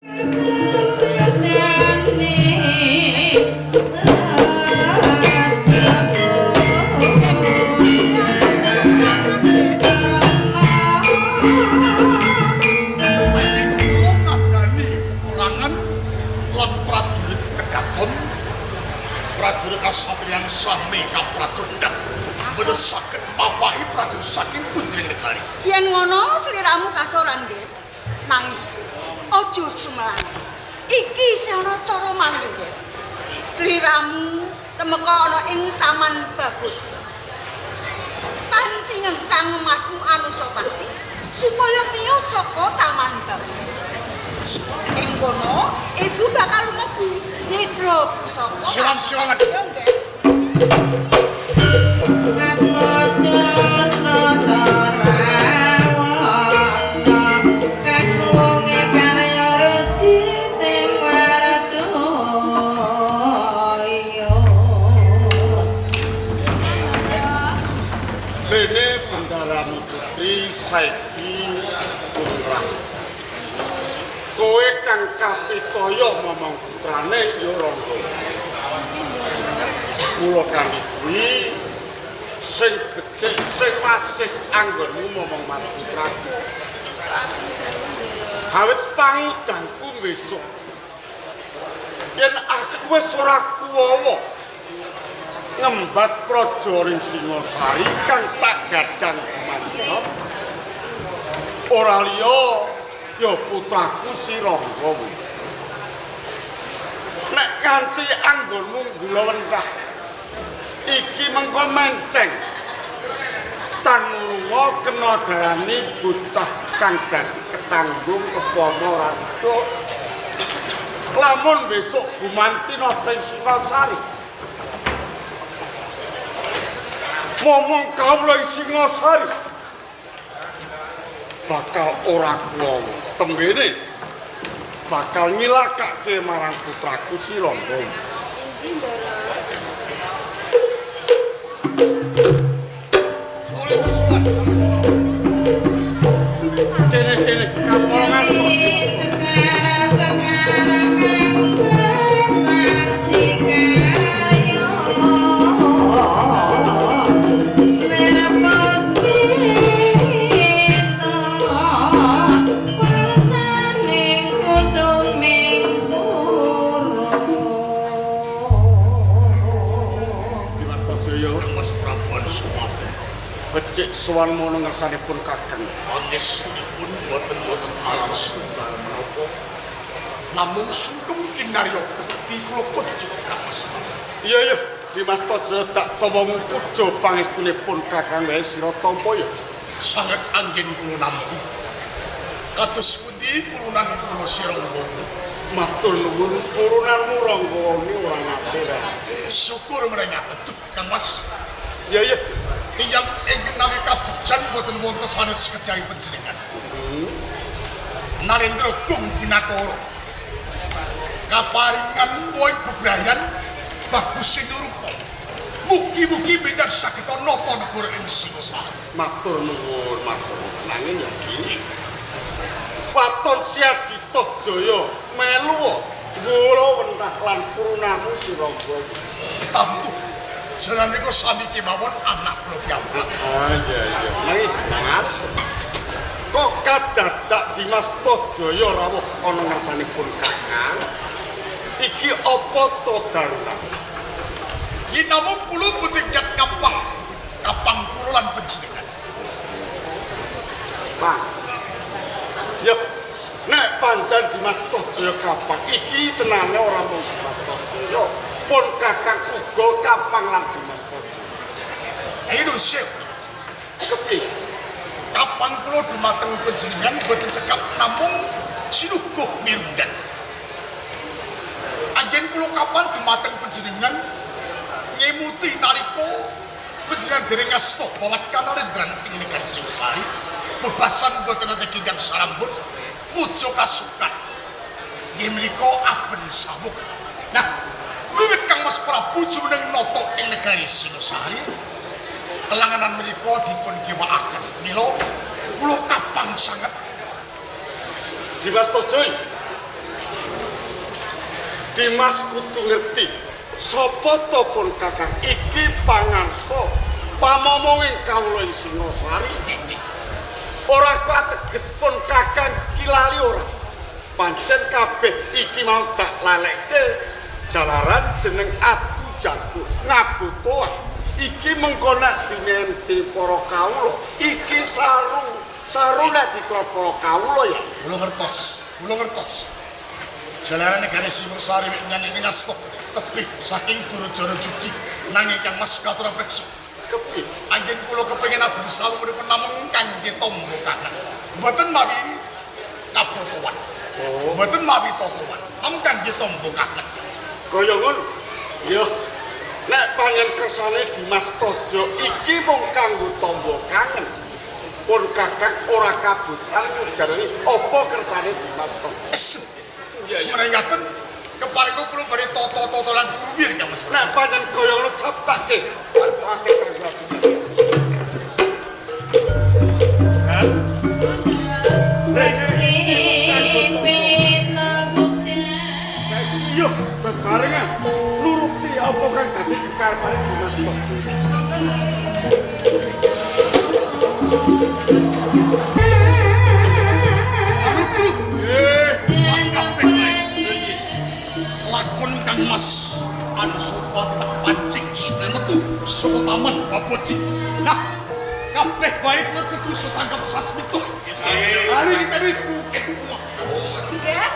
Prajurit Kasatriyan sami kaprajurit bener saged mapahi prajurit saking putri negari. Yen ngono sliramu kasoran nggih. Nanging aja sumelang. Iki isih ana cara malih nggih. Sliramu temeka ana ing Taman Baboja. Pancingen kang Masmu Anusapati supaya miyos saka Taman Baboja. Ing kono ibu bakal mlebu nyidra pusaka. Silang-silangan. Ya nggih. Dene Bendarani Putri saiki putrah. Kowe kang kapitaya momong putrane ya Rangga. Mula kami kuwi sing becik sing wasis anggonmu momong marang putraku. Awit pangudangku besok. Yen aku wis ora kuwawa ngembat praja ring Singasari kang tak gadhang manut. Ora liya ya putraku si Rangga. Nek kanthi anggonmu gulawentah iki mengko menceng tan lunga kena darani bocah kang dadi ketanggung kepana ora sido. Lamun besok gumanti nang Singasari momong kawula ing Singasari bakal ora kuwawa tembene bakal nyilakake marang putraku si Rangga. Inji Ndara. Kene kapal ngaso. Becik sowan mono ngersanipun Kakang. Pangestunipun boten-boten alam setunggal menapa. Namung sungkem kinarya bekti kula kunjuk Mas. Iya, Dimas Tojo tak tampa puja pangestunipun Kakang wae sira tampa ya. Sanget anggen kula nampi. Kados pundi purunan kula sira Rangga? Matur nuwun purunanmu Rangga ni ora nate wae. Syukur merengaken Kang Mas. Iya. Tiyang ingkang nawi kabujan boten wonten sanes kejawi panjenengan. Narendra Gung Binathara kaparingan poin bebrayan bagus sinurupa. Mugi-mugi benjang saged nata negara ing Singasari. Matur nuwun. Nanging ya iki Paton Siadita Jaya melu kula wentah lan purunamu si Rangga. Tantu jalan niku sami kemawon anak kula piyambak. Iya. Nanging Dimas kok kadadak Dimas Tojaya rawuh ana ngarsanipun Kakang. Iki apa to darurat? Yen namung kula butuh kampah kapang kula lan panjenengan. Bang. Yo, nek pancen Dimas Tojaya kapang iki tenane ora mung Dimas Tojaya. Pun Kakang uga kapang lan Dimas Tojaya. Ayo sip. Kepiye? Kapang kula dumateng panjenengan boten cekap namung sinukuh mirunggan. Anggen kula kapang dumateng panjenengan ngemuti nalika panjenengan dereng ngasta bawat kanalendran ing negari Singasari. Bebasan boten ate kinggang sarambut puja kasukan. Nggih menika aben sawuk. Nah, wiwit Kang Mas Prabu jumeneng nata ing negari Singasari, kelanganan menika dipun giwakaken. Mila kula kapang sanget. Dimas Tojaya, Dimas kudu ngerti sapa to pun kakang iki pangarsa pamomonging kawula ing Singasari. Ora kok ateges pun kakang kilali ora. Pancen kabeh iki mau tak lalekke jalaran jeneng Adu Jago ngabutuh. Iki mengko nek dinenti para kawula iki saru nek diklop para kawula ya. Kula ngertos. Jalarane gane Singasari mek nyanyi ngasto tebih saking Durjana Judi nanging Kang Mas katur preksa. Kepik anjen kula kepengin abdi sawuripun namung kangge tombo kanan. Mboten mawi kabutuhan. Mboten mawi totoan. Namung kangge tombo kanan. Kaya ngono. Ya. Nek panjen kersane Dimas Tojo iki mung kanggo tombo kangen. Pun kakang ora kabutan darani apa kersane Dimas Tojo. Merengaten keparingku kula bari toto-toto lan ruwir Kang Mas. Nek panjen kaya ngono sabtake. Pakai kanggo Adu Jago. Kan? Iya, bebarengan nuruti apa kang dadi kekarepane Dimas Tojo. Lakon Kang Mas anu sopa tak pancing sudah metu saka taman Baboji. Nah, kabeh bae kowe kudu setangkap sasmito. Hari kita dibuket uang. Nggih.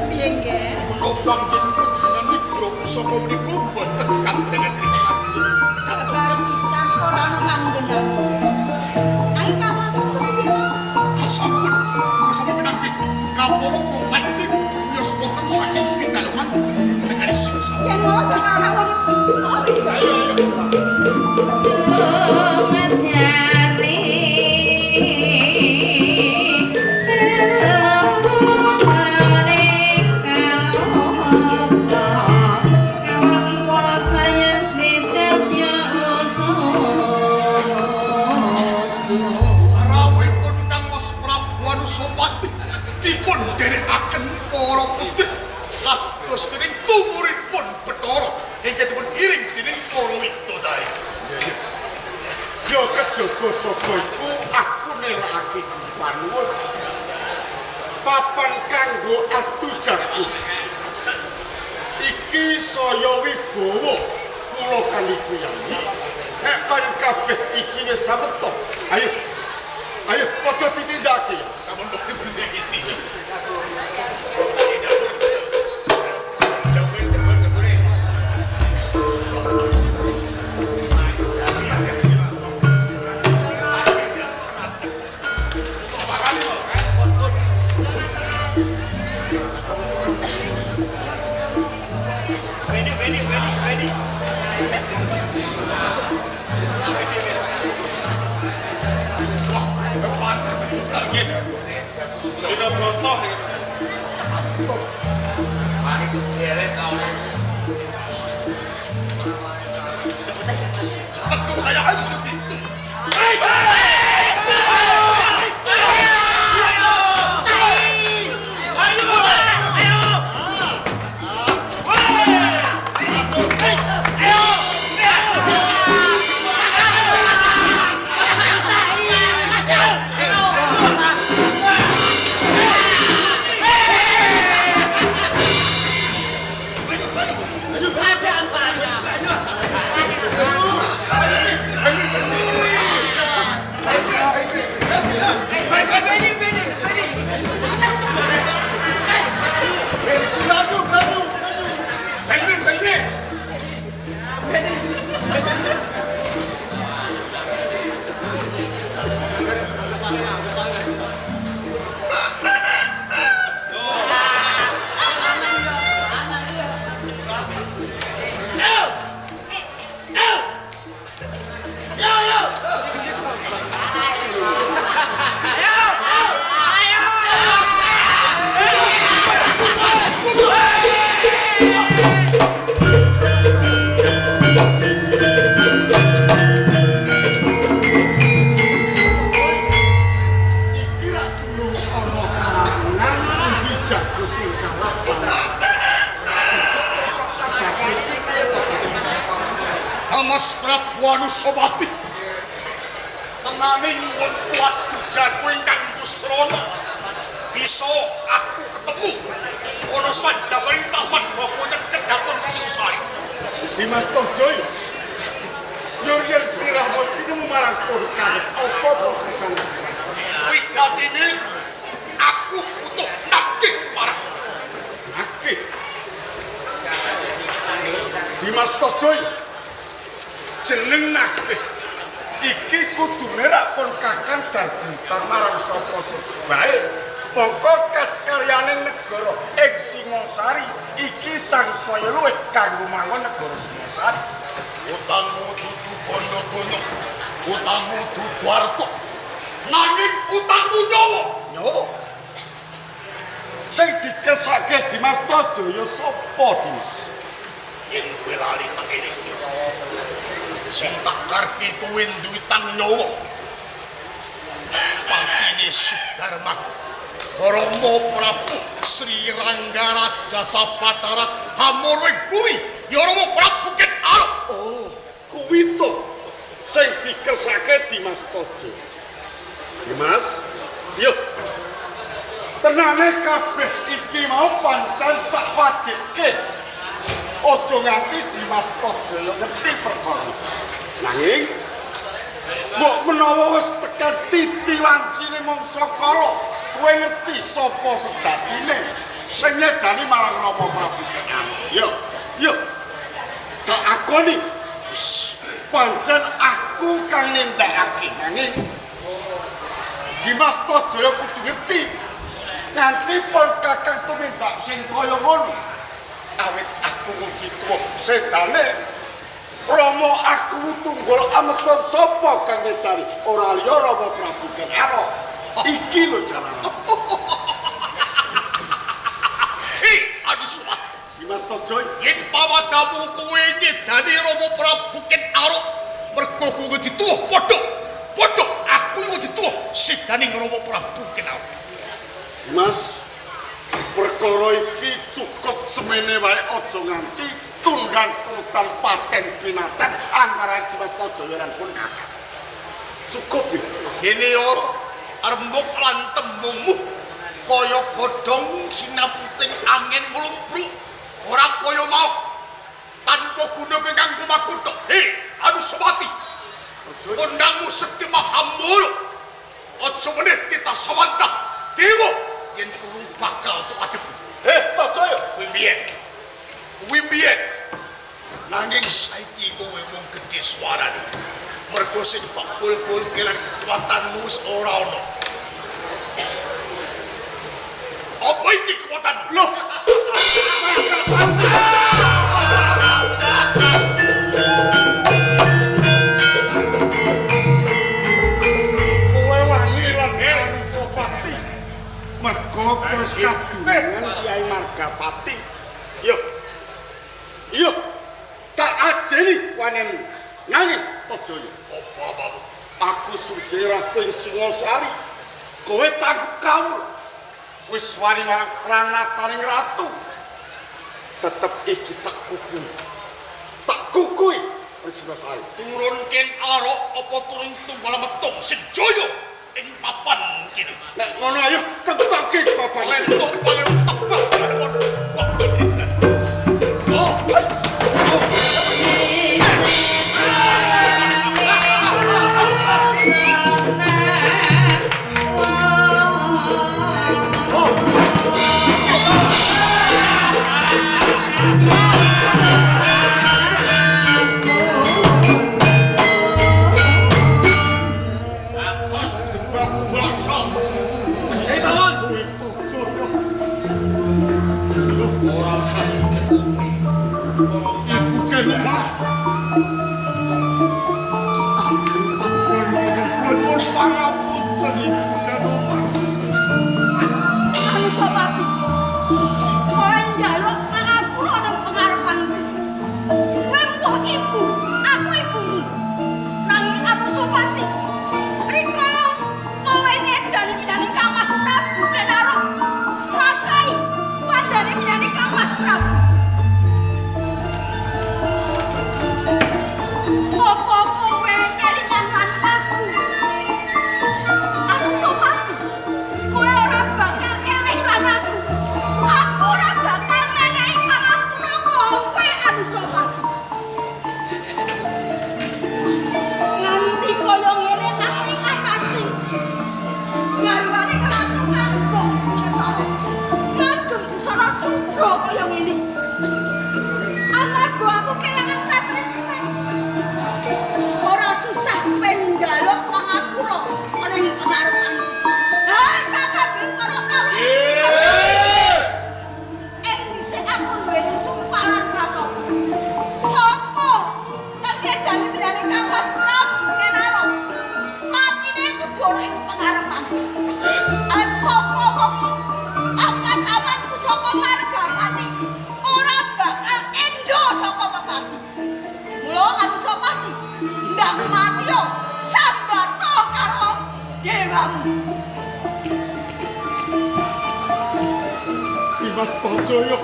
Piye nggih? Menopang jenengan jenengan mikro saka mriku boten kandengan terima. Kabar pisan ora ana kang dendam. Ayo kapan Sampun pinanggih kaporo kula pancing yos boten saking pitaloman negari Singasari. yen ngono tak ana wong bisa. Ayo. Rawuhipun Kang Mas Prabu Anusapati dipun dherekaken para putri kados dening tumuripun Bathara ingkang dipun iring dening para widodari. Yo kejaba saka iku aku nelakake panuwun papan kanggo Adu Jago. Iki saya wibawa kula kali kuyangi. Nek panjenengan kabeh iki wis sameta. Ayo padha ditindakake ya. Sampun iki. Sudah brotoh ya. Mari kuwi kau. Aku kayak aku itu. Mas Prabu Anusapati. Tenane nyuwun kuat bujaku ingkang Busrana. Bisa aku ketemu ana sanjabaring taman bocah kedaton Singosari. Dimas Tojoyo. Yen Sri Rahmasti ini marang purkan apa to kesana? Wigatine aku butuh nakih marang Nakih. Dimas Tojoyo. Jeneng nakih iki kudune rak pun kakang darbintar marang sapa bae. Mongko kaskaryaning negara ing Singosari iki sangsaya luwih kanggo mangon negara Singosari. utangmu dudu Bandadonya, utangmu dudu harta, nanging utangmu nyawa. Nyawa. Sing dikesake Dimas Tojoyo sapa, Dimas? Yen kowe lali tak eling sing tak karepke kowe duwe tang nyawa. Patine Sudarmaku, Rama Prabu Sri Ranggaraja Sapatara Hamara ing bumi ya Rama Prabu Ket Arok. Oh, kuwi to sing dikesake Dimas Tojoyo. Dimas, yo. Tenane kabeh iki mau pancen tak wadike. Aja nganti Dimas Tojoyo ngerti perkara. Nanging mbok menawa wis tekan titi wancine mangsa kala, kowe ngerti sapa sejatine sing nyedani marang Rama Prabu Kenan. Yo. Tak akoni. Pancen aku kang nindakake nanging Dimas Tojoyo kudu ngerti. Nanti pun kakang tumindak sing kaya ngono. Awit aku mugi tuwa sedane Rama aku tunggul ameton sapa kang ngedani ora liya Rama Prabu Ken Arok. Iki lho carane. Aduh sumat. Dimas Tojoyo, Yen pawadamu kowe nyedani Rama Prabu Ken Arok mergo kowe dituwuh padha aku yo dituwuh sedane Rama Prabu Ken Arok. Dimas, perkara iki cukup semene wae aja nganti tundang tutan paten pinaten antara Dimas Tojoyo lan pun kakang. Cukup iki. Dene yo rembug lan tembungmu kaya godhong sinaputing angin mlumpru ora kaya mau tanpa guna kanggo makuthuk. Anusapati, kondangmu sekti mahamul aja meneh kita sawantah dewa yen perlu bakal to adep. Tojoyo, Wimbiyen nanging saiki kowe mung gedhe swarane mergo sing tak kul-kulke lan kekuatanmu wis ora ana. Apa iki kekuatan? loh. Kowe wani lan Anusapati. Mergo kowe wis kadungan Kyai Margapati. Yo, tak ajeni wanemu. Nanging Tojoyo, Apa? aku sujine ratu ing Singosari. Kowe tangguh kawula. Wis wani marang pranataning ratu. Tetep iki tak kukui wis Singosari. Turun Ken Arok apa turun tunggal metung sejaya ing papan kene. Nek ngono ayo temtoke papan. Lentuk paling tebak karo Anusapati, kowe njaluk pangapura nang pengarepanku. Kowe mbuh ibu, aku ibumu. Nanging Anusapati, rikala kowe ngedani menyani Kang Mas Prabu Ken Arok, lakai wandani menyani Kang Mas Prabu. sliramu. Dimas Tojoyo.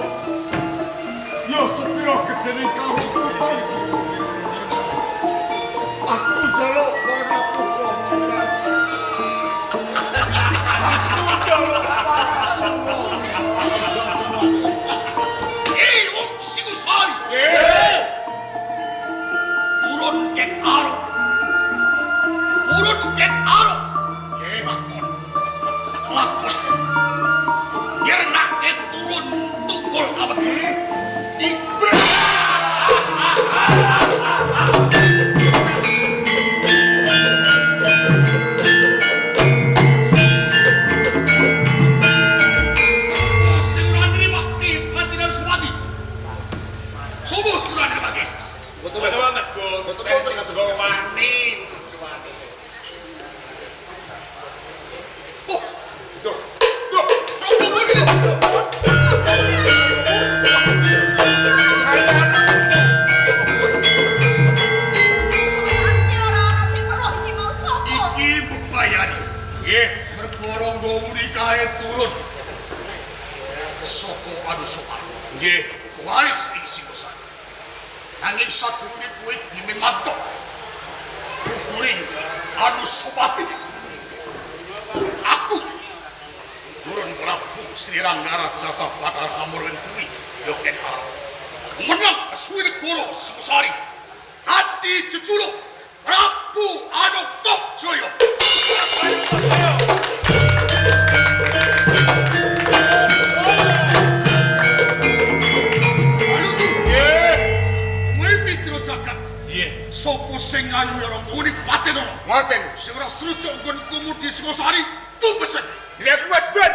Yo sepiro gedening karukutan iki. Aku njaluk paraku Dimas. Aku njaluk paraku. wong Singosari. Turun ken aro. Turun ken aro. Lakon. Lakon. Yerna turun tukul awet. Ibra. Turun soko anu sopan nggih waris ing Singosari nanging sadurunge kuwi dimengatok kuring anu sopati aku turun Prabu Sri Ranggara Jasa Bathara Hamurwen kuwi yo ken arep menang aswine koro Singosari ati jejuluk Prabu Anuktojoyo. Sopo sing ayu ya nguni paten ono. Paten sing ora srucuk nggon kumudi Singosari tumpesen. Lihat wes ben.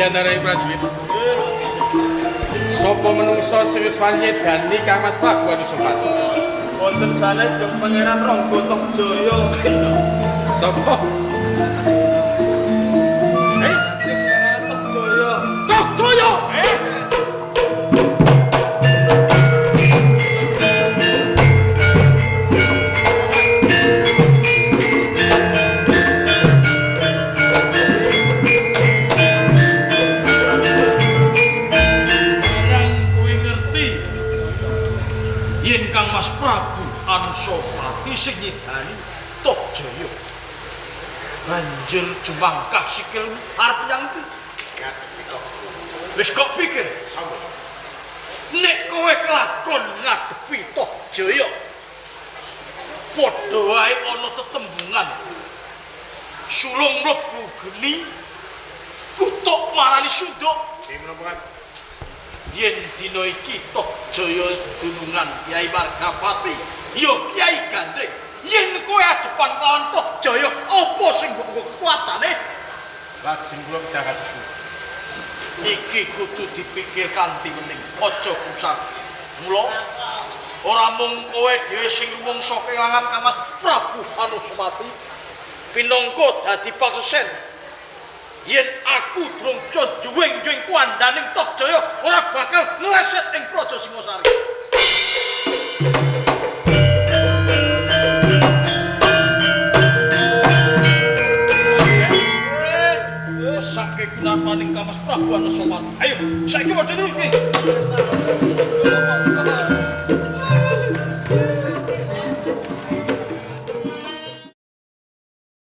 Antara prajurit sapa menungsa sing wis wanyedani Kang Mas Prabu Anusapati wonten saleh jeng Pangeran Rangga Tohjaya. sapa Pangeran Tohjaya. Tohjaya Mas Prabu Anusapati sing nyedani Tohjaya banjur jumangkah sikil arep nyang ndi? Wis kok pikir nek kowe kelakon ngadepi Tohjaya padha wae ana tetembungan sulung mlebu geni kutuk marani sunduk yen dina iki Tohjaya dunungan Kyai Margapati ya Kyai Gandring yen kowe adepan kawan Tohjaya apa sing mbok kekuatane lajeng kula kedang kados iki kudu dipikir kanthi wening aja kusat mula ora mung kowe dhewe sing rumangsa kelangan Kang Mas Prabu Anusapati pinangka dadi paksesen yen aku durung juwing-juwing kuandaning Tohjaya ora bakal ngleset ing Praja Singosari. Saking gunapaning Kang Mas Prabu Anusapati. Ayo, saiki padha nulungi.